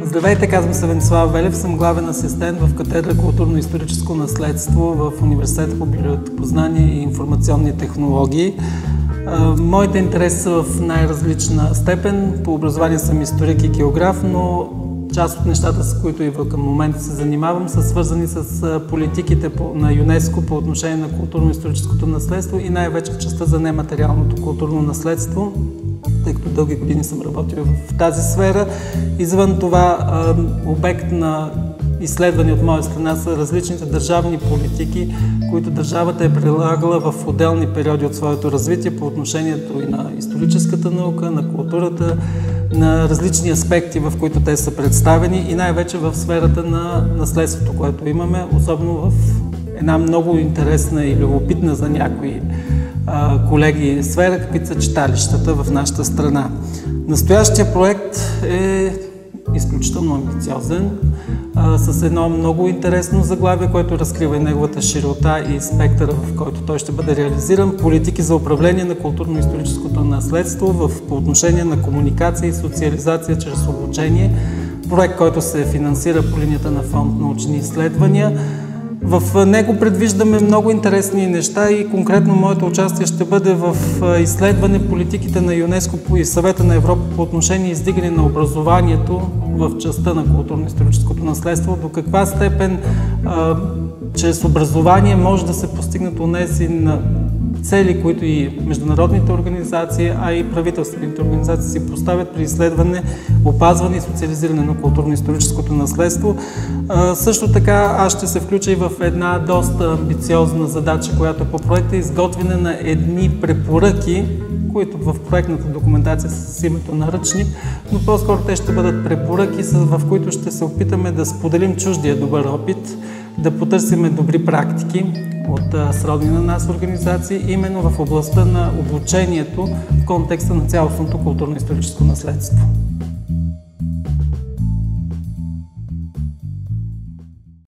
Здравейте, казвам се Венцислав Велев, съм главен асистент в катедра Културно-историческо наследство в Университета по библиотекопознание и информационни технологии. Моите интереси са в най-различна степен. По образование съм историк и географ, но част от нещата, с които и към момента се занимавам, са свързани с политиките на ЮНЕСКО по отношение на културно-историческото наследство и най-вече в частта за нематериалното културно наследство, тъй като дълги години съм работил в тази сфера. Извън това, обект на изследвания от моя страна са различните държавни политики, които държавата е прилагала в отделни периоди от своето развитие по отношението и на историческата наука, на културата, на различни аспекти, в които те са представени и най-вече в сферата на наследството, което имаме, особено в една много интересна и любопитна за някои колеги сфера, каквито са читалищата в нашата страна. Настоящия проект е изключително амбициозен, с едно много интересно заглавие, което разкрива и неговата широта и спектъра, в който той ще бъде реализиран. Политики за управление на културно-историческото наследство по отношение на комуникация и социализация чрез обучение. Проект, който се финансира по линията на фонд научни изследвания. В него предвиждаме много интересни неща и конкретно моето участие ще бъде в изследване политиките на ЮНЕСКО и Съвета на Европа по отношение издигане на образованието в частта на културно-историческото наследство, до каква степен чрез образование може да се постигнат онези цели, които и международните организации, а и правителствените организации си поставят при изследване, опазване и социализиране на културно-историческото наследство. Също така аз ще се включа и в една доста амбициозна задача, която по проекта е изготвяне на едни препоръки, които в проектната документация са с името наръчник, но по-скоро те ще бъдат препоръки, в които ще се опитаме да споделим чуждия добър опит, да потърсиме добри практики от сродни на нас организации, именно в областта на обучението в контекста на цялостното културно-историческо наследство.